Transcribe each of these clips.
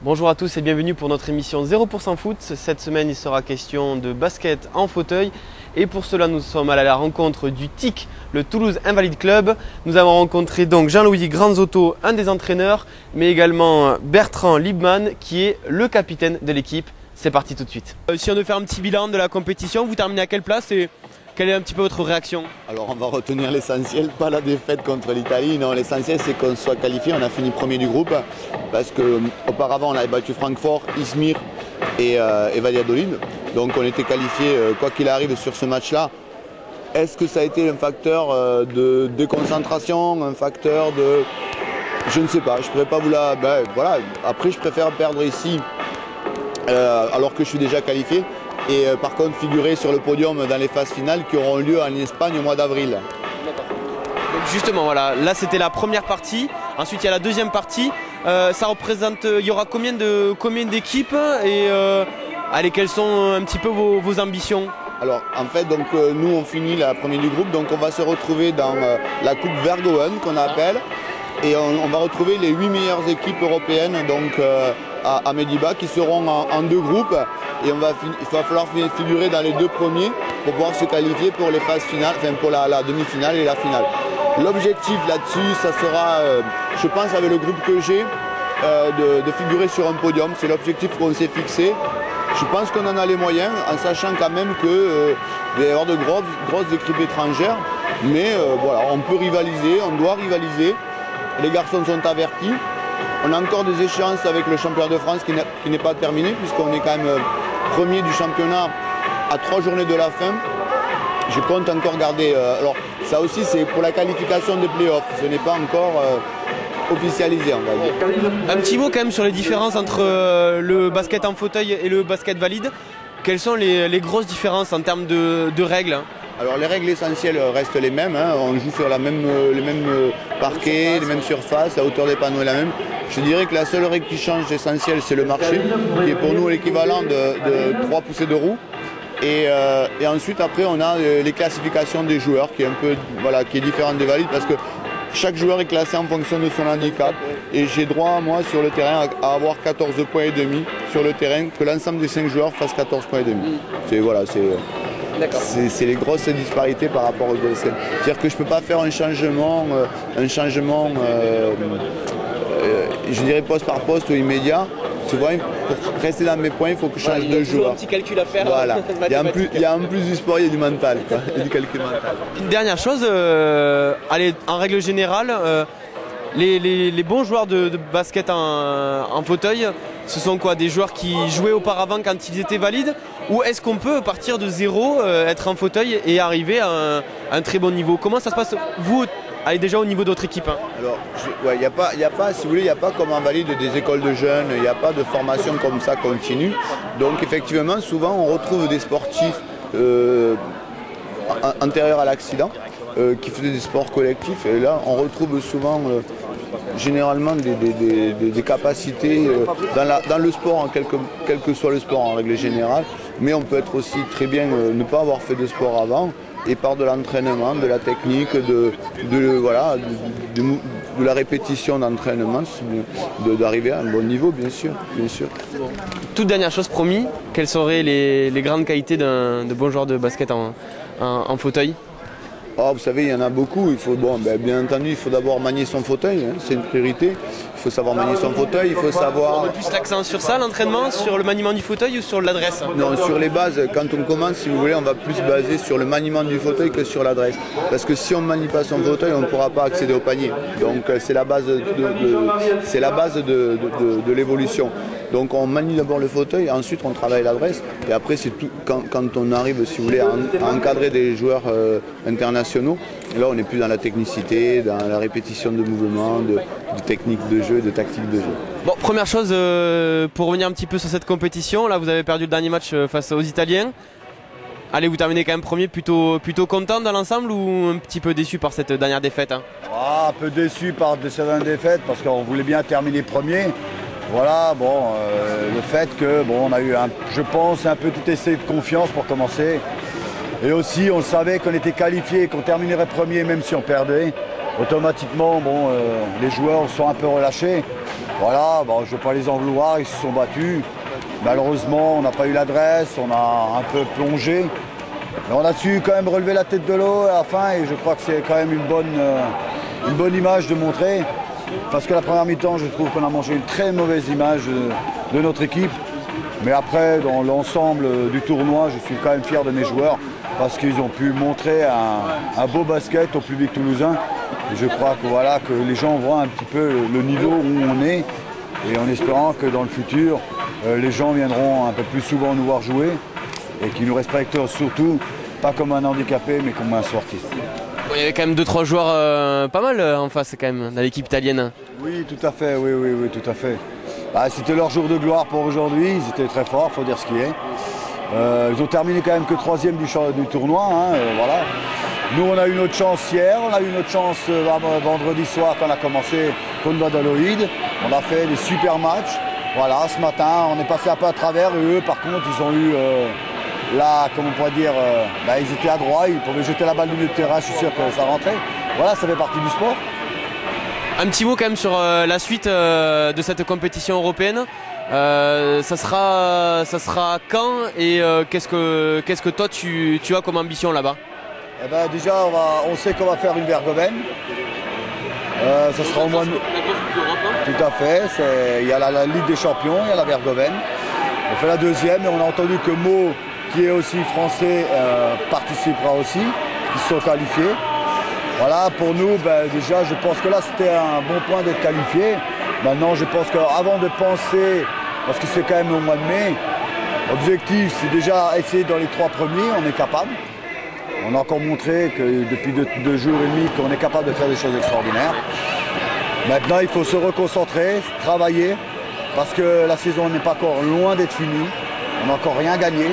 Bonjour à tous et bienvenue pour notre émission 0% foot. Cette semaine, il sera question de basket en fauteuil. Et pour cela, nous sommes allés à la rencontre du TIC, le Toulouse Invalid Club. Nous avons rencontré donc Jean-Louis Granzotto, un des entraîneurs, mais également Bertrand Liebmann, qui est le capitaine de l'équipe. C'est parti tout de suite. Si on devait faire un petit bilan de la compétition, vous terminez à quelle place et quelle est un petit peu votre réaction? Alors on va retenir l'essentiel, pas la défaite contre l'Italie. Non, l'essentiel c'est qu'on soit qualifié. On a fini premier du groupe parce qu'auparavant on avait battu Francfort, Izmir et Valladolid. Donc on était qualifié quoi qu'il arrive sur ce match-là. Est-ce que ça a été un facteur de déconcentration, un facteur de... Je ne sais pas, je ne pourrais pas vous la... voilà. Après je préfère perdre ici alors que je suis déjà qualifié. Et par contre figurer sur le podium dans les phases finales qui auront lieu en Espagne au mois d'avril. Donc justement, voilà, là c'était la première partie, ensuite il y a la deuxième partie. Ça représente, il y aura combien d'équipes et allez, quelles sont un petit peu vos ambitions? Alors en fait, donc, nous on finit la première du groupe, donc on va se retrouver dans la coupe Vergoen qu'on appelle. Et on va retrouver les 8 meilleures équipes européennes donc, à Mediba qui seront en deux groupes. Et il va falloir figurer dans les deux premiers pour pouvoir se qualifier pour les phases finales, enfin pour la demi-finale et la finale. L'objectif là-dessus, ça sera, je pense avec le groupe que j'ai, de figurer sur un podium. C'est l'objectif qu'on s'est fixé. Je pense qu'on en a les moyens, en sachant quand même qu'il va y avoir de grosses équipes étrangères. Mais voilà, on peut rivaliser, on doit rivaliser. Les garçons sont avertis. On a encore des échéances avec le championnat de France qui n'est pas terminé, puisqu'on est quand même premier du championnat à 3 journées de la fin. Je compte encore garder... alors ça aussi c'est pour la qualification des playoffs. Ce n'est pas encore officialisé, on va dire. Un petit mot quand même sur les différences entre le basket en fauteuil et le basket valide. Quelles sont les grosses différences en termes de règles? Alors les règles essentielles restent les mêmes, hein. On joue sur les mêmes parquets, les mêmes surfaces, la hauteur des panneaux est la même. Je dirais que la seule règle qui change essentielle, c'est le marché, qui est pour nous l'équivalent de 3 poussées de roue. Et ensuite après on a les classifications des joueurs qui est un peu qui est différente des valides parce que chaque joueur est classé en fonction de son handicap. Et j'ai droit moi sur le terrain à avoir 14 points et demi sur le terrain, que l'ensemble des 5 joueurs fassent 14 points et demi. C'est les grosses disparités par rapport au basket. C'est-à-dire que je ne peux pas faire un changement je dirais poste par poste ou immédiat. Tu vois, pour rester dans mes points, il faut que je change de joueur. Un petit calcul à faire. Voilà. Il y a en plus du sport, il y a du mental, quoi. Il y a du calcul mental. Une dernière chose, allez, en règle générale, les bons joueurs de basket en fauteuil, ce sont quoi? Des joueurs qui jouaient auparavant quand ils étaient valides? Ou est-ce qu'on peut partir de zéro, être en fauteuil et arriver à un très bon niveau? Comment ça se passe, vous, allez, déjà au niveau de votre équipe? Alors, il n'y a pas, si vous voulez, il n'y a pas comme en valide des écoles de jeunes, il n'y a pas de formation comme ça continue. Donc effectivement, souvent on retrouve des sportifs antérieurs à l'accident qui faisaient des sports collectifs. Et là, on retrouve souvent généralement des capacités dans le sport, quel que soit le sport en règle générale. Mais on peut être aussi très bien ne pas avoir fait de sport avant. Et par de l'entraînement, de la technique, de la répétition d'entraînement, d'arriver à un bon niveau, bien sûr. Toute dernière chose, promis, quelles seraient les grandes qualités de bon joueur de basket en fauteuil? Oh, vous savez, il y en a beaucoup. Bien entendu, il faut d'abord manier son fauteuil, hein, c'est une priorité. Il faut savoir manier son fauteuil, il faut savoir... On met plus l'accent sur ça, l'entraînement, sur le maniement du fauteuil ou sur l'adresse? Non, sur les bases, quand on commence, si vous voulez, on va plus baser sur le maniement du fauteuil que sur l'adresse. Parce que si on ne manie pas son fauteuil, on ne pourra pas accéder au panier. Donc c'est la base de l'évolution. Donc on manie d'abord le fauteuil, ensuite on travaille l'adresse. Et après, c'est tout quand on arrive, si vous voulez, à encadrer des joueurs internationaux. Là, on n'est plus dans la technicité, dans la répétition de mouvements, de techniques de jeu, de tactiques de jeu. Bon, première chose, pour revenir un petit peu sur cette compétition, là vous avez perdu le dernier match face aux Italiens. Allez, vous terminez quand même premier, plutôt content dans l'ensemble ou un petit peu déçu par cette dernière défaite, hein? Un peu déçu par cette dernière défaite parce qu'on voulait bien terminer premier. Voilà, le fait que on a eu je pense un petit essai de confiance pour commencer. Et aussi on savait qu'on était qualifié, qu'on terminerait premier même si on perdait. Automatiquement, les joueurs sont un peu relâchés. Voilà, bon, je ne vais pas les en vouloir, ils se sont battus. Malheureusement, on n'a pas eu l'adresse, on a un peu plongé. Mais on a su quand même relever la tête de l'eau à la fin et je crois que c'est quand même une bonne image de montrer. Parce que la première mi-temps, je trouve qu'on a mangé une très mauvaise image de notre équipe. Mais après, dans l'ensemble du tournoi, je suis quand même fier de mes joueurs parce qu'ils ont pu montrer un beau basket au public toulousain. Et je crois que, voilà, que les gens voient un petit peu le niveau où on est et en espérant que dans le futur, les gens viendront un peu plus souvent nous voir jouer et qu'ils nous respectent surtout, pas comme un handicapé, mais comme un sportif. Bon, il y avait quand même 2-3 joueurs pas mal en face quand même, dans l'équipe italienne. Oui, tout à fait, oui, tout à fait. Bah, c'était leur jour de gloire pour aujourd'hui, ils étaient très forts, il faut dire ce qui est. Ils ont terminé quand même que 3e du tournoi, hein, voilà. Nous, on a eu notre chance hier, on a eu notre chance vendredi soir quand on a commencé contre Valladolid. On a fait des super matchs. Voilà, ce matin, on est passé un peu à travers et eux, par contre, ils ont eu, là, comme on pourrait dire, ils étaient adroits, ils pouvaient jeter la balle du milieu de terrain, je suis sûr que ça rentrait. Voilà, ça fait partie du sport. Un petit mot quand même sur la suite de cette compétition européenne. Ça sera quand et qu'est-ce que toi tu as comme ambition là-bas? Eh ben, déjà, on sait qu'on va faire une Vergoven. Ça sera au mois de... Tout à fait. Il y a la Ligue des Champions, il y a la Vergoven. On fait la deuxième et on a entendu que Mo, qui est aussi français, participera aussi, qui se sont qualifiés. Voilà, pour nous, déjà, je pense que là, c'était un bon point d'être qualifié. Maintenant, je pense qu'avant de penser, parce que c'est quand même au mois de mai, l'objectif, c'est déjà essayer dans les 3 premiers, on est capable. On a encore montré que depuis 2 jours et demi qu'on est capable de faire des choses extraordinaires. Maintenant, il faut se reconcentrer, travailler, parce que la saison n'est pas encore loin d'être finie. On n'a encore rien gagné.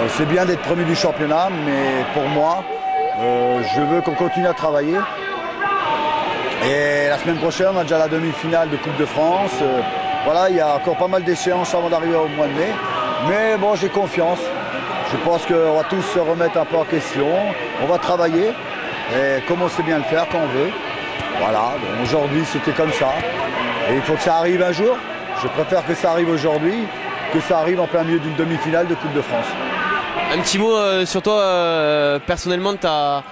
C'est bien d'être premier du championnat, mais pour moi, je veux qu'on continue à travailler. Et la semaine prochaine, on a déjà la demi-finale de Coupe de France. Voilà, il y a encore pas mal d'échéances avant d'arriver au mois de mai. Mais bon, j'ai confiance. Je pense qu'on va tous se remettre un peu en question. On va travailler. Et comme on sait bien le faire quand on veut. Voilà, aujourd'hui c'était comme ça. Et il faut que ça arrive un jour. Je préfère que ça arrive aujourd'hui que ça arrive en plein milieu d'une demi-finale de Coupe de France. Un petit mot sur toi, personnellement, ta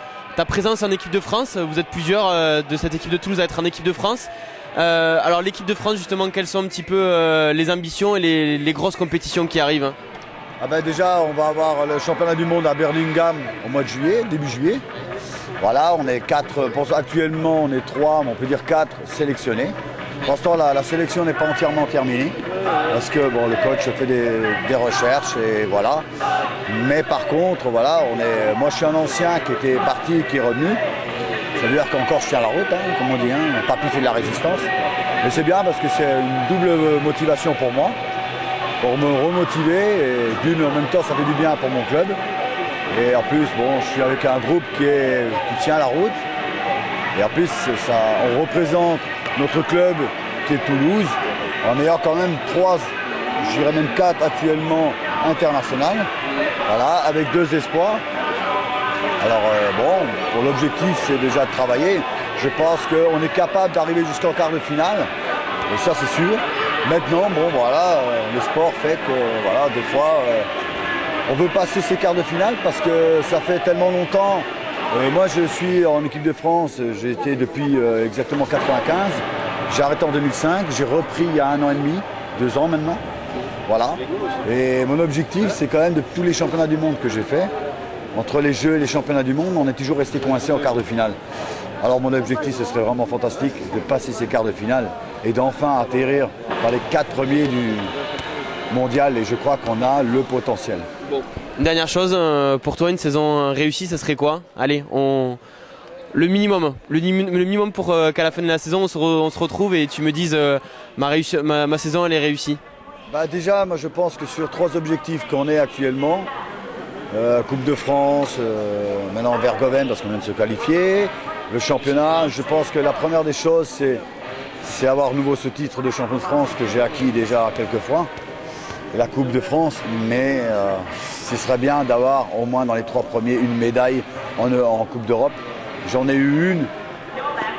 présence en équipe de France. Vous êtes plusieurs de cette équipe de Toulouse à être en équipe de France. Alors l'équipe de France, justement, quelles sont un petit peu les ambitions et les grosses compétitions qui arrivent? Déjà, on va avoir le championnat du monde à Birmingham au mois de juillet, début juillet. Voilà, on est 4, actuellement on est 3, mais on peut dire 4 sélectionnés. Pour l'instant, la sélection n'est pas entièrement terminée, parce que bon, le coach fait des recherches et voilà. Mais par contre, voilà, moi je suis un ancien qui était parti et qui est revenu. Ça veut dire qu'encore je tiens la route, hein, comme on dit, hein. Papy fait de la résistance. Mais c'est bien parce que c'est une double motivation pour moi, pour me remotiver et en même temps ça fait du bien pour mon club. Et en plus, bon, je suis avec un groupe qui tient la route. Et en plus, on représente notre club qui est Toulouse, en ayant quand même 3, je dirais même 4 actuellement internationales. Voilà, avec 2 espoirs. Alors bon, pour l'objectif, c'est déjà de travailler. Je pense qu'on est capable d'arriver jusqu'en quart de finale. Et ça, c'est sûr. Maintenant, bon, voilà, le sport fait que, voilà, des fois... on veut passer ces quarts de finale parce que ça fait tellement longtemps. Moi, je suis en équipe de France, j'ai été depuis exactement 95. J'ai arrêté en 2005, j'ai repris il y a 1 an et demi, 2 ans maintenant. Voilà. Et mon objectif, c'est quand même de tous les championnats du monde que j'ai fait. Entre les Jeux et les championnats du monde, on est toujours resté coincé en quart de finale. Alors mon objectif, ce serait vraiment fantastique de passer ces quarts de finale et d'enfin atterrir dans les 4 premiers du mondial. Et je crois qu'on a le potentiel. Bon. Une dernière chose, pour toi, une saison réussie, ça serait quoi? Allez, le minimum pour qu'à la fin de la saison, on se retrouve et tu me dises ma saison, elle est réussie. Déjà, moi je pense que sur 3 objectifs qu'on est actuellement, Coupe de France, maintenant Vergoven parce qu'on vient de se qualifier, le championnat, je pense que la première des choses, c'est avoir à nouveau ce titre de champion de France que j'ai acquis déjà quelques fois. La Coupe de France, mais ce serait bien d'avoir au moins dans les 3 premiers une médaille en Coupe d'Europe. J'en ai eu une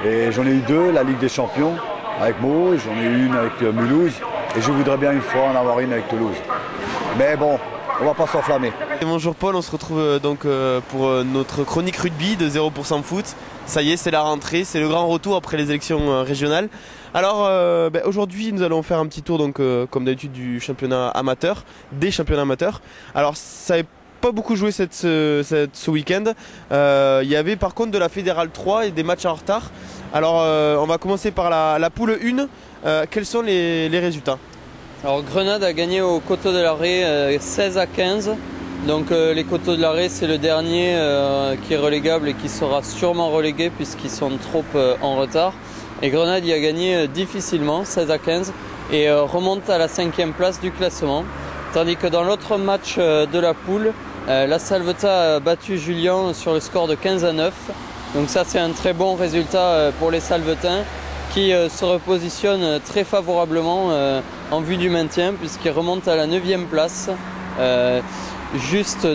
et j'en ai eu 2, la Ligue des Champions. avec Meaux, j'en ai eu une avec Mulhouse, et je voudrais bien une fois en avoir une avec Toulouse. Mais bon, on va pas s'enflammer. Bonjour Paul, on se retrouve donc pour notre chronique rugby de 0% foot. Ça y est, c'est la rentrée, c'est le grand retour après les élections régionales. Alors aujourd'hui nous allons faire un petit tour donc comme d'habitude du championnat amateur, des championnats amateurs. Alors ça n'a pas beaucoup joué ce week-end. Il y avait par contre de la Fédérale 3 et des matchs en retard. Alors on va commencer par la poule 1. Quels sont les résultats? Alors Grenade a gagné au Coteau de l'Arrêt 16-15. Donc les Coteaux de l'Arrêt, c'est le dernier qui est relégable et qui sera sûrement relégué puisqu'ils sont trop en retard. Et Grenade y a gagné difficilement 16-15 et remonte à la 5e place du classement. Tandis que dans l'autre match de la poule, la Salvetat a battu Julian sur le score de 15-9. Donc ça c'est un très bon résultat pour les Salvetins qui se repositionnent très favorablement en vue du maintien puisqu'ils remontent à la 9e place. Juste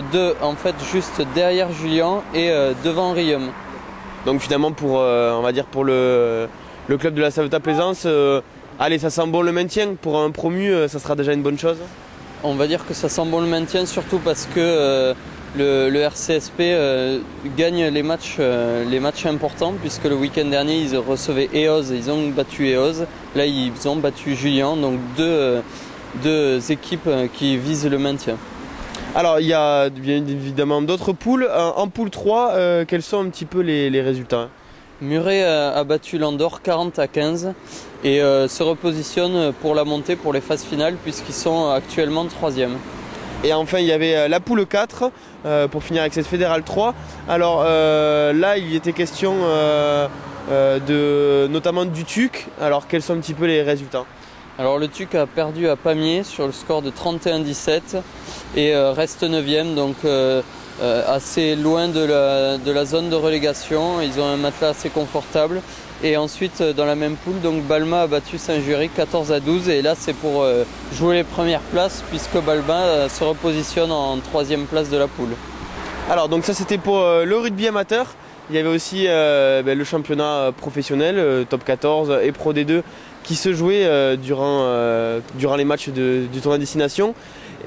derrière Julian et devant Riom. Donc finalement on va dire pour le club de la Salvetat Plaisance, allez, ça sent bon le maintien. Pour un promu, ça sera déjà une bonne chose. On va dire que ça sent bon le maintien, surtout parce que le RCSP gagne les matchs importants, puisque le week-end dernier ils recevaient EOS, ils ont battu EOS. Là ils ont battu Julian, donc deux équipes qui visent le maintien. Alors il y a bien évidemment d'autres poules. En poule 3, quels sont un petit peu les résultats? Muret a battu l'Andorre 40-15 et se repositionne pour la montée pour les phases finales puisqu'ils sont actuellement 3e. Et enfin il y avait la poule 4 pour finir avec cette Fédérale 3. Alors là il était question notamment du TUC. Alors quels sont un petit peu les résultats? Alors le TUC a perdu à Pamiers sur le score de 31-17 et reste 9e, donc assez loin de la zone de relégation. Ils ont un matelas assez confortable. Et ensuite dans la même poule, donc Balma a battu Saint-Jury 14-12 et là c'est pour jouer les premières places puisque Balma se repositionne en 3e place de la poule. Alors donc ça c'était pour le rugby amateur. Il y avait aussi le championnat professionnel, top 14 et Pro D2 qui se jouait durant les matchs du tournoi destination.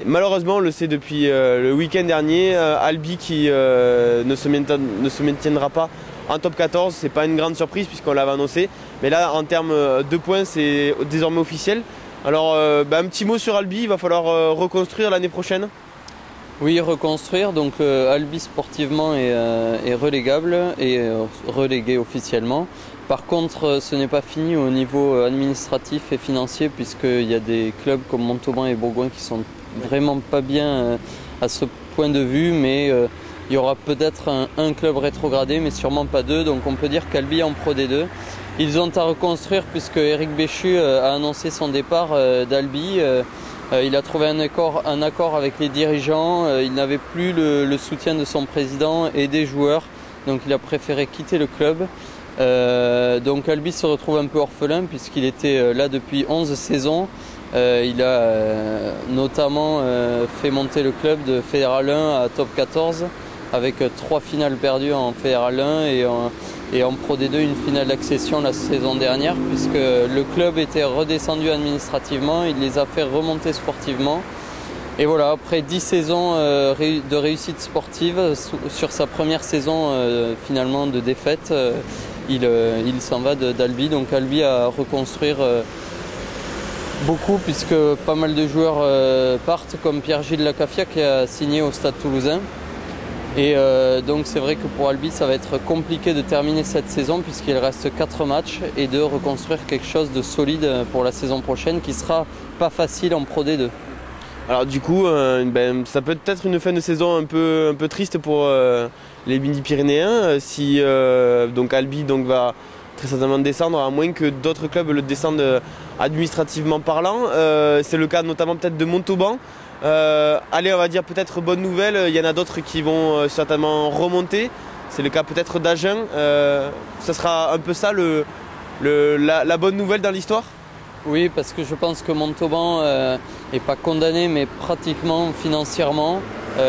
Malheureusement, on le sait depuis le week-end dernier, Albi qui ne se maintiendra pas en top 14, c'est pas une grande surprise puisqu'on l'avait annoncé. Mais là, en termes de points, c'est désormais officiel. Alors, un petit mot sur Albi, il va falloir reconstruire l'année prochaine. Oui, reconstruire. Donc Albi sportivement est relégable et relégué officiellement. Par contre, ce n'est pas fini au niveau administratif et financier puisqu'il y a des clubs comme Montauban et Bourgoin qui sont vraiment pas bien à ce point de vue, mais il y aura peut-être un club rétrogradé, mais sûrement pas deux. Donc on peut dire qu'Albi est en Pro D2. Ils ont à reconstruire puisque Eric Béchu a annoncé son départ d'Albi. Il a trouvé un accord avec les dirigeants. Il n'avait plus le soutien de son président et des joueurs, donc il a préféré quitter le club. Donc Albi se retrouve un peu orphelin puisqu'il était là depuis 11 saisons. Il a notamment fait monter le club de Fédéral 1 à top 14 avec 3 finales perdues en Fédéral 1 et en Pro D2 une finale d'accession la saison dernière puisque le club était redescendu administrativement, il les a fait remonter sportivement. Et voilà, après 10 saisons de réussite sportive, sur sa première saison finalement de défaite, il s'en va d'Albi. Donc Albi à reconstruire beaucoup puisque pas mal de joueurs partent comme Pierre-Gilles Lacafia qui a signé au Stade Toulousain. Et donc c'est vrai que pour Albi ça va être compliqué de terminer cette saison puisqu'il reste 4 matchs et de reconstruire quelque chose de solide pour la saison prochaine qui sera pas facile en Pro D2. Alors du coup, ça peut être une fin de saison un peu triste pour les Midi-Pyrénéens si donc Albi va très certainement descendre, à moins que d'autres clubs le descendent administrativement parlant. C'est le cas notamment peut-être de Montauban. Allez, on va dire peut-être bonne nouvelle, il y en a d'autres qui vont certainement remonter. C'est le cas peut-être d'Agen. Ça sera un peu ça la bonne nouvelle dans l'histoire? Oui, parce que je pense que Montauban n'est pas condamné, mais pratiquement financièrement.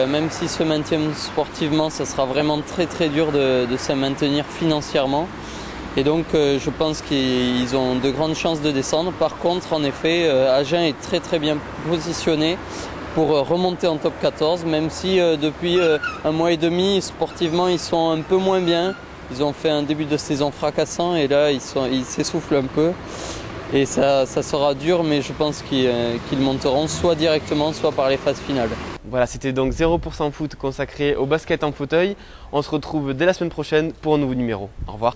Même s'ils se maintiennent sportivement, ça sera vraiment très très dur de se maintenir financièrement. Et donc je pense qu'ils ont de grandes chances de descendre. Par contre, en effet, Agen est très bien positionné pour remonter en top 14, même si depuis un mois et demi, sportivement, ils sont un peu moins bien. Ils ont fait un début de saison fracassant et là, ils s'essoufflent un peu. Et ça sera dur, mais je pense qu'ils monteront soit directement, soit par les phases finales. Voilà, c'était donc 0% foot consacré au basket en fauteuil. On se retrouve dès la semaine prochaine pour un nouveau numéro. Au revoir.